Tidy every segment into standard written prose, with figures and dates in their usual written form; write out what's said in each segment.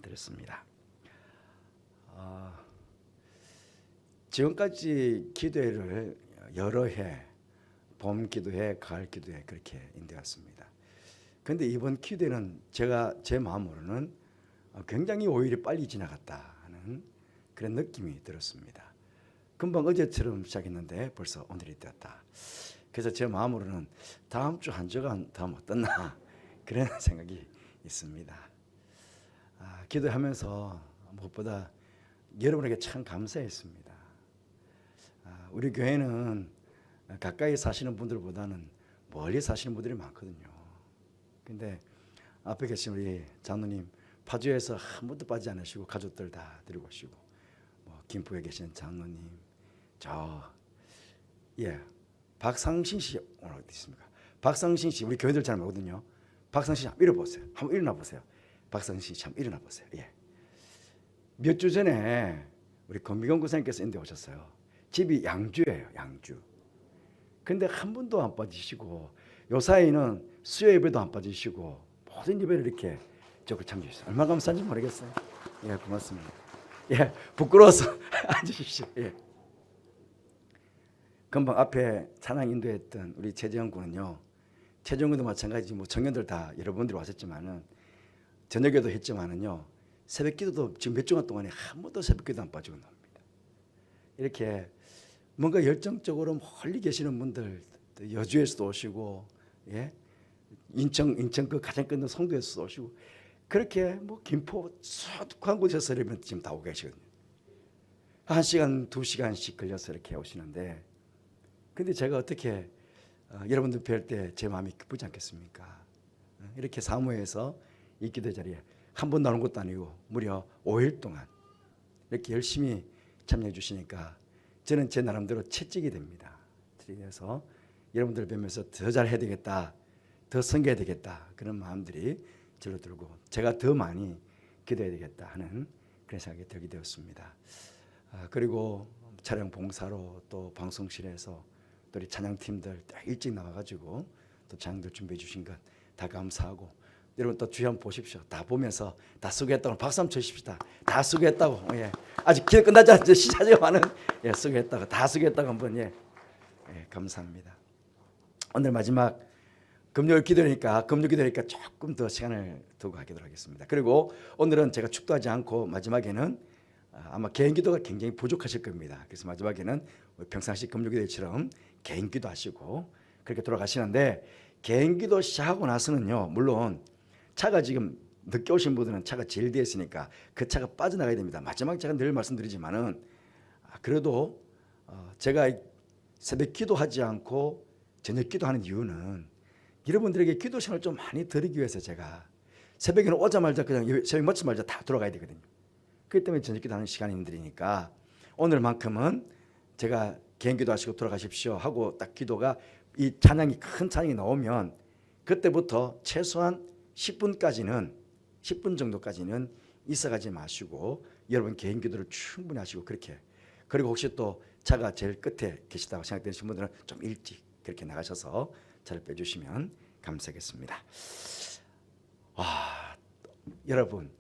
드렸습니다. 지금까지 기도회를 여러 해, 봄 기도회, 가을 기도회 그렇게 인도했습니다. 그런데 이번 기도회는 제 마음으로는 굉장히 오히려 빨리 지나갔다 하는 그런 느낌이 들었습니다. 금방 어제처럼 시작했는데 벌써 오늘이 되었다. 그래서 제 마음으로는 다음 주 한 주간 더 어떻나 그런 생각이 있습니다. 기도하면서 무엇보다 여러분에게 참 감사했습니다. 우리 교회는 가까이 사시는 분들보다는 멀리 사시는 분들이 많거든요. 근데 앞에 계신 우리 장로님 파주에서 한 번도 빠지지 않으시고 가족들 다 데리고 오시고, 김포에 계신 장로님, 박상신 씨 오늘 어디 있습니까? 박상신 씨 우리 교회들 잘 모거든요. 박상신 씨 한번 일어보세요. 한번 일어나 보세요. 박상신 씨 한번 일어나 보세요. 몇 주 전에 우리 권미경 구사님께서 인도에 오셨어요. 집이 양주예요, 양주. 근데 한 번도 안 빠지시고 요 사이는 수요 예배도 안 빠지시고 모든 예배를 이렇게 적극 참여해주셨어요. 얼마나 감사한지 모르겠어요. 고맙습니다. 부끄러워서 앉으십시오. 금방 앞에 찬양 인도했던 우리 최재형 군은요, 최재형 군도 마찬가지 청년들 다 여러분들이 왔었지만은 저녁에도 했지만은요, 새벽 기도도 지금 몇 주간 동안에 한 번도 새벽 기도 안 빠지고 나옵니다. 이렇게 뭔가 열정적으로 멀리 계시는 분들, 여주에서도 오시고, 인천 그 가장 끝는 송도에서도 오시고, 그렇게 김포 수두한 곳에서 이러면 지금 다 오고 계시거든요. 1시간, 2시간씩 걸려서 이렇게 오시는데, 근데 제가 어떻게 여러분들 뵐 때 제 마음이 기쁘지 않겠습니까? 이렇게 사무회에서 이 기도 자리에 한 번 나온 것도 아니고 무려 5일 동안 이렇게 열심히 참여해 주시니까 저는 제 나름대로 채찍이 됩니다. 그래서 여러분들 뵈면서 더 잘해야 되겠다, 더 섬겨야 되겠다, 그런 마음들이 저로 들고 제가 더 많이 기도해야 되겠다 하는 그런 생각이 들게 되었습니다. 그리고 촬영 봉사로 또 방송실에서 또 우리 찬양팀들 일찍 나와가지고 또 찬양들 준비해 주신 것 다 감사하고, 여러분 또 주여 한번 보십시오. 다 보면서 다 수고했다고 박수 한번 쳐주십시다. 다 수고했다고. 아직 기도 끝나지 않았죠. 시작하지만은 수고했다고, 다 수고했다고 한번 감사합니다. 오늘 마지막 금요일 기도니까 조금 더 시간을 두고 하도록 하겠습니다. 그리고 오늘은 제가 축도하지 않고 마지막에는 아마 개인 기도가 굉장히 부족하실 겁니다. 그래서 마지막에는 평상시 금요 기도처럼 개인 기도 하시고 그렇게 돌아가시는데, 개인 기도 시작하고 나서는요, 물론 차가 지금 늦게 오신 분들은 차가 제일 뒤에 있으니까 그 차가 빠져나가야 됩니다. 마지막 제가 늘 말씀드리지만은 그래도 제가 새벽 기도하지 않고 저녁 기도하는 이유는 여러분들에게 기도 시간을 좀 많이 드리기 위해서 제가 새벽에는 오자마자 그냥 새벽 먹자마자 다 돌아가야 되거든요. 그렇기 때문에 저녁 기도하는 시간이 힘드니까 오늘만큼은 제가 개인 기도하시고 돌아가십시오 하고 딱 기도가 이 찬양이 큰 찬양이 나오면 그때부터 최소한 10분 정도까지는 있어가지 마시고 여러분 개인 기도를 충분히 하시고, 그렇게, 그리고 혹시 또 차가 제일 끝에 계시다고 생각되시는 분들은 좀 일찍 그렇게 나가셔서 차를 빼주시면 감사하겠습니다. 여러분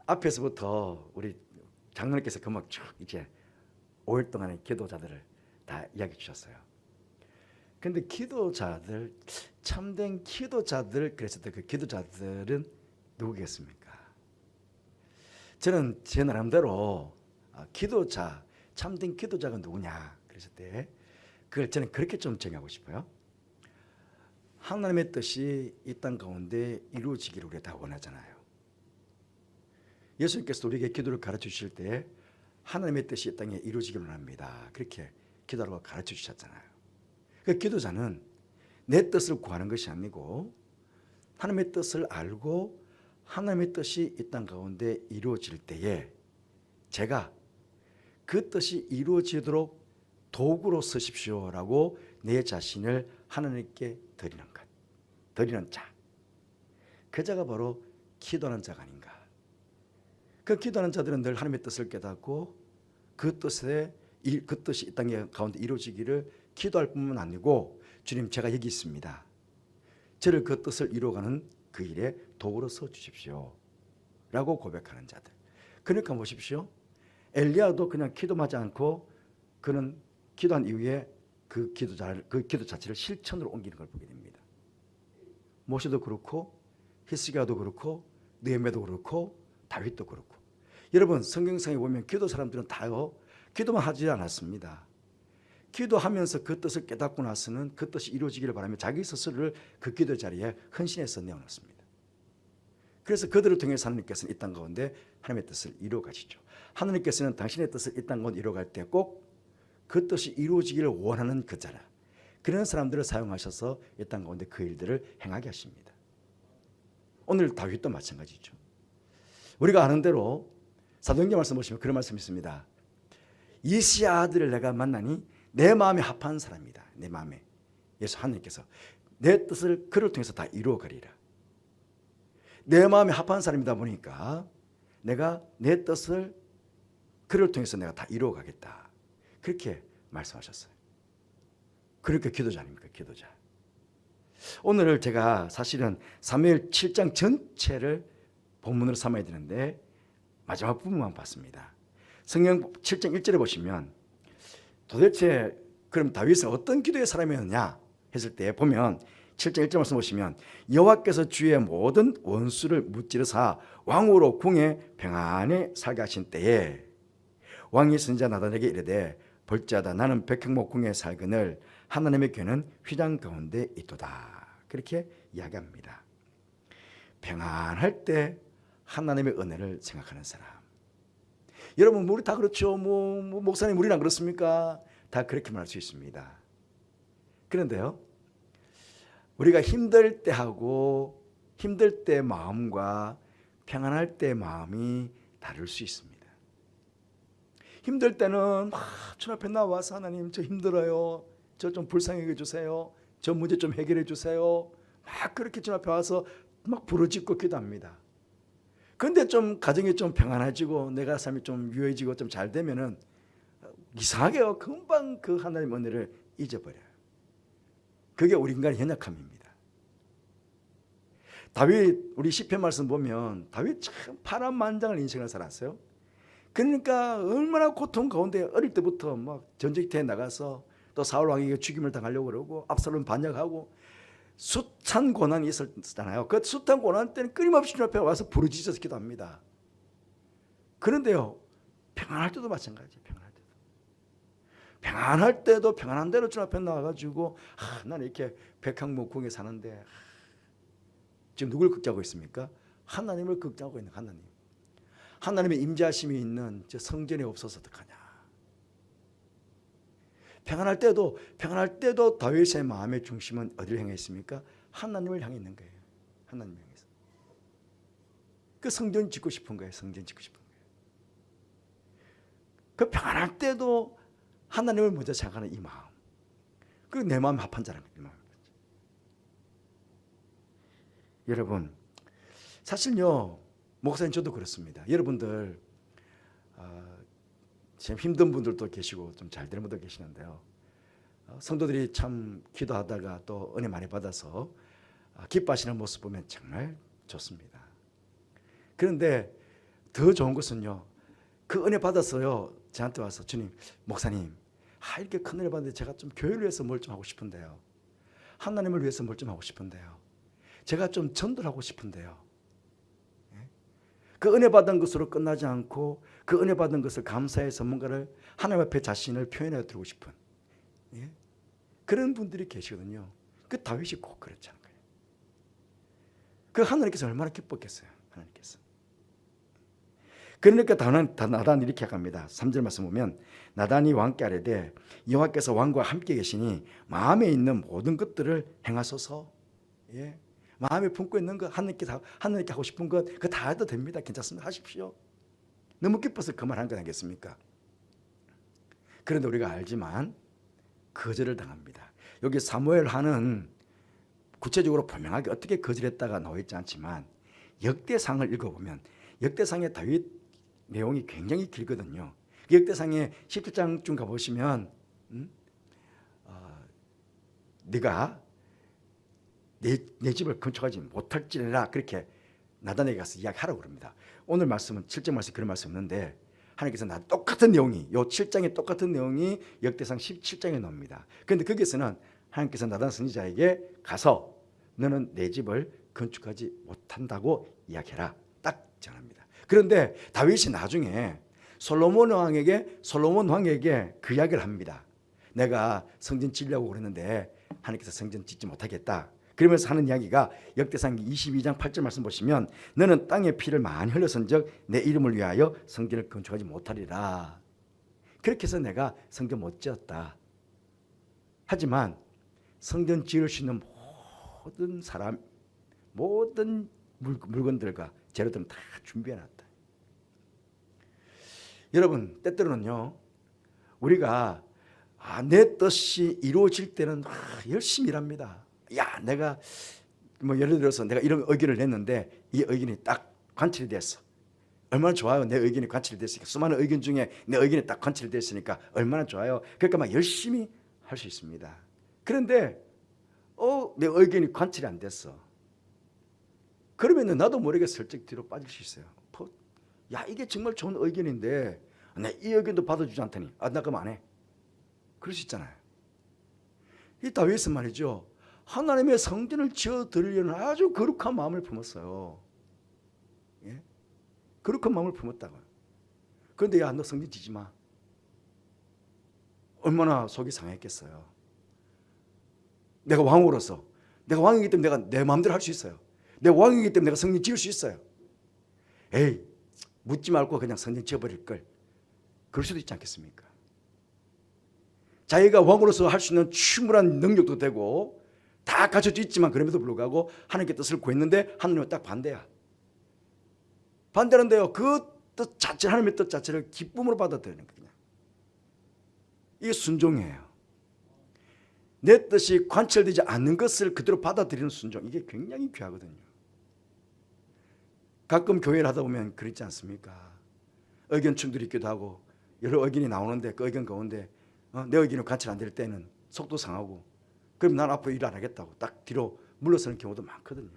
앞에서부터 우리 장로님께서 금방 쭉 이제 5일 동안의 기도자들을 다 이야기해 주셨어요. 근데 기도자들, 참된 기도자들, 그래서 그 기도자들은 누구겠습니까? 저는 제 나름대로 기도자, 참된 기도자가 누구냐 그랬을 때 그걸 저는 그렇게 좀 정하고 싶어요. 하나님의 뜻이 이 땅 가운데 이루어지기를 우리가 다 원하잖아요. 예수님께서 우리에게 기도를 가르쳐 주실 때 하나님의 뜻이 이 땅에 이루어지기를 원합니다, 그렇게 기도하라고 가르쳐 주셨잖아요. 그 기도자는 내 뜻을 구하는 것이 아니고 하나님의 뜻을 알고 하나님의 뜻이 이 땅 가운데 이루어질 때에 제가 그 뜻이 이루어지도록 도구로 쓰십시오라고 내 자신을 하나님께 드리는 것, 드리는 자, 그 자가 바로 기도하는 자가 아닌가. 그 기도하는 자들은 늘 하나님의 뜻을 깨닫고 그 뜻이 이 땅 가운데 이루어지기를 기도할 뿐만 아니고, 주님 제가 여기 있습니다, 저를 그 뜻을 이루어가는 그 일에 도구로 서 주십시오. 라고 고백하는 자들. 그러니까 보십시오. 엘리야도 그냥 기도하지 않고 그는 기도한 이후에 그 기도 자체를 실천으로 옮기는 걸 보게 됩니다. 모세도 그렇고 히스기야도 그렇고 느헤미야도 그렇고 다윗도 그렇고. 여러분 성경상에 보면 기도 사람들은 다요 기도만 하지 않았습니다. 기도하면서 그 뜻을 깨닫고 나서는 그 뜻이 이루어지기를 바라며 자기 스스로를 그 기도 자리에 헌신해서 내어놓습니다. 그래서 그들을 통해서 하나님께서는 이 땅 가운데 하나님의 뜻을 이루어 가시죠. 하나님께서는 당신의 뜻을 이 땅 가운데 이루어 갈 때 꼭 그 뜻이 이루어지기를 원하는 그 자라 그런 사람들을 사용하셔서 이 땅 가운데 그 일들을 행하게 하십니다. 오늘 다윗도 마찬가지죠. 우리가 아는 대로 사도행전 말씀 보시면 그런 말씀이 있습니다. 이시의 아들을 내가 만나니 내 마음에 합한 사람이다. 내 마음에. 예수 하나님께서 내 뜻을 그를 통해서 다 이루어 가리라. 내 마음에 합한 사람이다 보니까 내가 내 뜻을 그를 통해서 내가 다 이루어 가겠다. 그렇게 말씀하셨어요. 그러니까 기도자 아닙니까? 기도자. 오늘 제가 사실은 사무엘 7장 전체를 본문으로 삼아야 되는데 마지막 부분만 봤습니다. 성경 7장 1절에 보시면 도대체 그럼 다윗은 어떤 기도의 사람이었냐 했을 때 보면 7장 1절 말씀 보시면 여호와께서 주의 모든 원수를 무찌르사 왕으로 궁에 평안히 살게 하신 때에 왕이 선지자 나단에게 이르되 볼지어다 나는 백향목 궁에 살거늘 하나님의 궤는 휘장 가운데 있도다. 그렇게 이야기합니다. 평안할 때 하나님의 은혜를 생각하는 사람. 여러분 우리 다 그렇죠. 목사님 우리랑 그렇습니까? 다 그렇게 말할 수 있습니다. 그런데요 우리가 힘들 때 하고 힘들 때 마음과 평안할 때 마음이 다를 수 있습니다. 힘들 때는 막 주님 앞에 나와서 하나님 저 힘들어요. 저 좀 불쌍하게 해주세요. 저 문제 좀 해결해 주세요. 막 그렇게 주님 앞에 와서 막 부르짖고 기도합니다. 그런데 좀 가정이 좀 평안해지고 내가 삶이 좀 유해지고 좀 잘 되면은 이상하게요. 금방 그 하나님의 은혜를 잊어버려요. 그게 우리 인간의 연약함입니다. 다윗 우리 시편 말씀 보면 다윗 참 파란만장한 인생을 살았어요. 그러니까 얼마나 고통 가운데 어릴 때부터 막 전쟁터에 나가서 또 사울 왕에게 죽임을 당하려고 그러고 압살롬 반역하고 숱한 고난이 있었잖아요. 그 숱한 고난 때는 끊임없이 주님 앞에 와서 부르짖어서 기도합니다. 그런데요 평안할 때도 마찬가지예요. 평안할 때도 평안한 대로 주님 앞에 나와가지고 나는 이렇게 백향목 궁에 사는데 지금 누굴 극자하고 있습니까? 하나님을 극자하고 있는 하나님. 하나님의 임재하심이 있는 저 성전에 없어서 어떡하냐. 평안할 때도 다윗의 마음의 중심은 어디를 향해 있습니까? 하나님을 향해 있는 거예요. 하나님을 향해서. 그 성전 짓고 싶은 거예요. 성전 짓고 싶은 거예요. 그 평안할 때도 하나님을 먼저 생각하는 이 마음. 그리고 내 마음 합한 자라는 거예요. 여러분 사실요 목사님 저도 그렇습니다. 여러분들 지금 힘든 분들도 계시고 좀 잘 되는 분도 계시는데요. 성도들이 참 기도하다가 또 은혜 많이 받아서 기뻐하시는 모습 보면 정말 좋습니다. 그런데 더 좋은 것은요. 그 은혜 받았어요. 저한테 와서 주님, 목사님 이렇게 큰 은혜 받는데 제가 좀 교회를 위해서 뭘 좀 하고 싶은데요. 하나님을 위해서 뭘 좀 하고 싶은데요. 제가 좀 전도하고 싶은데요. 그 은혜 받은 것으로 끝나지 않고 그 은혜 받은 것을 감사해서 뭔가를 하나님 앞에 자신을 표현해 드리고 싶은 그런 분들이 계시거든요. 그 다윗이 꼭 그렇잖아요. 그 하나님께서 얼마나 기뻤겠어요. 하나님께서. 그러니까 나단이 이렇게 합니다. 3절 말씀 보면 나단이 왕께 아뢰되 여호와께서 왕과 함께 계시니 마음에 있는 모든 것들을 행하소서. 마음에 품고 있는 것 하나님께 하고 싶은 것 그거 다 해도 됩니다. 괜찮습니다. 하십시오. 너무 기뻐서 그 말 한 건 아니겠습니까? 그런데 우리가 알지만 거절을 당합니다. 여기 사무엘 하는 구체적으로 분명하게 어떻게 거절했다가 나와 있지 않지만 역대상을 읽어보면 역대상의 다윗 내용이 굉장히 길거든요. 역대상의 17장쯤 가보시면 네가 내 집을 건축하지 못할지라 그렇게 나단에게 가서 이야기하라고 그럽니다. 오늘 말씀은 7장 말씀 그런 말씀 없는데 하나님께서 나 똑같은 내용이 요 7장에 똑같은 내용이 역대상 17장에 나옵니다. 그런데 거기서는 하나님께서 나단 선지자에게 가서 너는 내 집을 건축하지 못한다고 이야기해라 딱 전합니다. 그런데 다윗이 나중에 솔로몬 왕에게 그 이야기를 합니다. 내가 성전 지으려고 그랬는데 하나님께서 성전 짓지 못하겠다. 그러면서 하는 이야기가 역대상 22장 8절 말씀 보시면 너는 땅의 피를 많이 흘렸은즉 내 이름을 위하여 성전을 건축하지 못하리라. 그렇게 해서 내가 성전 못 지었다. 하지만 성전 지을 수 있는 모든 사람, 모든 물건들과 재료들은 다 준비해놨다. 여러분, 때때로는요 우리가 내 뜻이 이루어질 때는 열심히 일합니다. 야, 내가 뭐 예를 들어서 내가 이런 의견을 냈는데 이 의견이 딱 관철이 됐어. 얼마나 좋아요. 내 의견이 관철이 됐으니까. 수많은 의견 중에 내 의견이 딱 관철이 됐으니까 얼마나 좋아요. 그러니까 막 열심히 할 수 있습니다. 그런데 내 의견이 관철이 안 됐어. 그러면 나도 모르게 슬쩍 뒤로 빠질 수 있어요. 야, 이게 정말 좋은 의견인데 내 이 의견도 받아주지 않다니 나 그럼 안 해. 그럴 수 있잖아요. 이 다윗은 말이죠, 하나님의 성전을 지어 드리려는 아주 거룩한 마음을 품었어요. 예? 거룩한 마음을 품었다고요. 그런데 야, 너 성전 지지 마. 얼마나 속이 상했겠어요. 내가 왕으로서, 내가 왕이기 때문에 내가 내 마음대로 할 수 있어요. 내가 왕이기 때문에 내가 성전 지을 수 있어요. 에이, 묻지 말고 그냥 성전 지어버릴 걸. 그럴 수도 있지 않겠습니까? 자기가 왕으로서 할 수 있는 충분한 능력도 되고 다 갖춰져 있지만 그럼에도 불구하고 하나님께 뜻을 구했는데 하나님은 딱 반대야. 반대하는데요, 그 뜻 자체, 하나님의 뜻 자체를 기쁨으로 받아들이는 거냐. 이게 순종이에요. 내 뜻이 관철되지 않는 것을 그대로 받아들이는 순종, 이게 굉장히 귀하거든요. 가끔 교회를 하다 보면 그렇지 않습니까? 의견 충돌이 있기도 하고 여러 의견이 나오는데 그 의견 가운데 내 의견이 관철 안 될 때는 속도 상하고, 그럼 난 앞으로 일 안 하겠다고 딱 뒤로 물러서는 경우도 많거든요.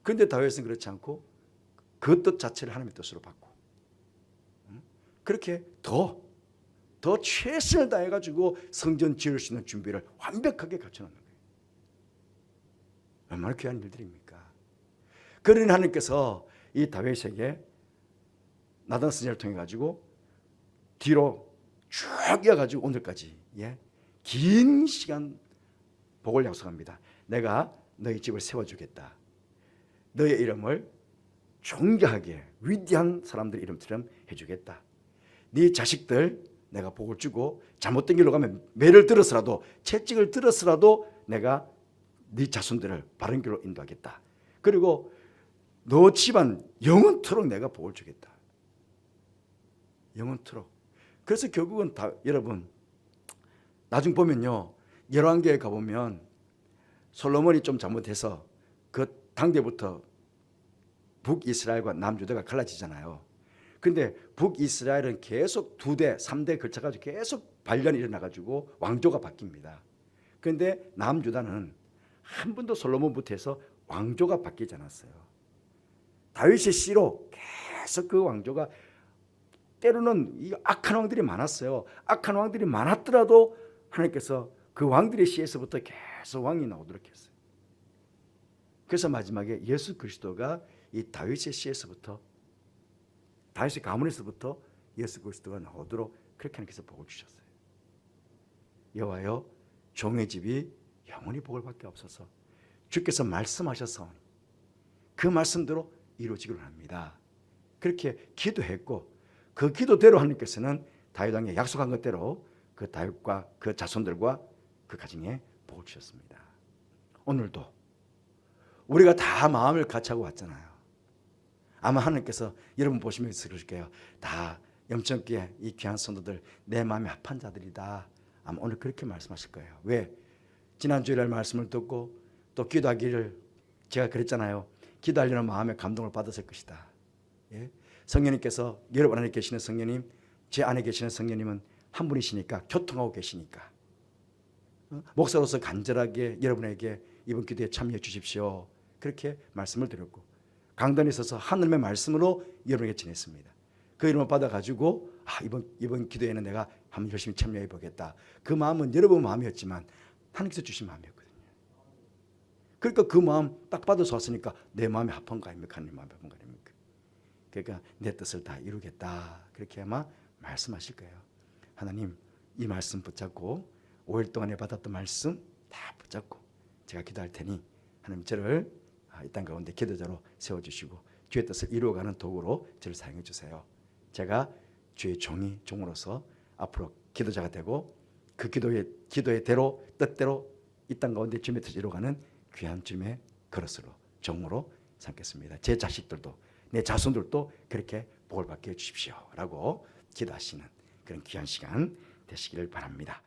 그런데 다윗은 그렇지 않고 그 뜻 자체를 하나님의 뜻으로 받고 그렇게 더 최선을 다해가지고 성전 지을 수 있는 준비를 완벽하게 갖춰놓는 거예요. 얼마나 귀한 일들입니까? 그러니 하나님께서 이 다윗에게 나단 선지자를 통해 가지고 뒤로 쭉 이어가지고 오늘까지 긴 시간 복을 약속합니다. 내가 너희 집을 세워주겠다. 너의 이름을 존귀하게 위대한 사람들 이름처럼 해주겠다. 네 자식들 내가 복을 주고 잘못된 길로 가면 매를 들어서라도 채찍을 들어서라도 내가 네 자손들을 바른 길로 인도하겠다. 그리고 너 집안 영원토록 내가 복을 주겠다. 영원토록. 그래서 결국은 다 여러분 나중 보면요, 열왕기에 가보면 솔로몬이 좀 잘못해서 그 당대부터 북이스라엘과 남유다가 갈라지잖아요. 근데 북이스라엘은 계속 2대, 3대 걸쳐가지고 계속 반란이 일어나가지고 왕조가 바뀝니다. 그런데 남유다는 한 번도 솔로몬부터 해서 왕조가 바뀌지 않았어요. 다윗의 씨로 계속 그 왕조가, 때로는 이 악한 왕들이 많았어요. 악한 왕들이 많았더라도 하나님께서 그 왕들의 씨에서부터 계속 왕이 나오도록 했어요. 그래서 마지막에 예수 그리스도가 이 다윗의 씨에서부터, 다윗의 가문에서부터 예수 그리스도가 나오도록 그렇게 하나님께서 복을 주셨어요. 여호와여, 종의 집이 영원히 복을 받게 없어서 주께서 말씀하셨사오니 그 말씀대로 이루어지기를 합니다. 그렇게 기도했고 그 기도대로 하나님께서는 다윗 왕에 약속한 것대로 그 다윗과 그 자손들과 그 가정에 복을 주셨습니다. 오늘도 우리가 다 마음을 같이하고 왔잖아요. 아마 하나님께서 여러분 보시면서 그러실게요. 다 영적기에 이 귀한 성도들 내 마음에 합한 자들이다. 아마 오늘 그렇게 말씀하실 거예요. 왜? 지난주일날 말씀을 듣고 또 기도하기를 제가 그랬잖아요. 기도하려는 마음에 감동을 받았을 것이다. 예? 성령님께서, 여러분 안에 계시는 성령님, 제 안에 계시는 성령님은 한 분이시니까, 교통하고 계시니까 목사로서 간절하게 여러분에게 이번 기도에 참여해 주십시오. 그렇게 말씀을 드렸고 강단에 있어서 하늘의 말씀으로 여러분에게 전했습니다. 그 이름을 받아가지고 이번 기도에는 내가 한번 열심히 참여해 보겠다. 그 마음은 여러분 마음이었지만 하나님께서 주신 마음이었거든요. 그러니까 그 마음 딱 받아서 왔으니까 내 마음이 합한 거 아닙니까? 하나님 마음이 합한 거 아닙니까? 그러니까 내 뜻을 다 이루겠다. 그렇게 아마 말씀하실 거예요. 하나님 이 말씀 붙잡고 5일 동안에 받았던 말씀 다 붙잡고 제가 기도할 테니 하나님 저를 이 땅 가운데 기도자로 세워주시고 주의 뜻을 이루어가는 도구로 저를 사용해 주세요. 제가 주의 종으로서 앞으로 기도자가 되고 그 기도의 대로 뜻대로 이 땅 가운데 주님의 뜻을 이루어가는 귀한 주님의 그릇으로 종으로 삼겠습니다. 제 자식들도 내 자손들도 그렇게 복을 받게 해주십시오 라고 기도하시는 그런 귀한 시간 되시기를 바랍니다.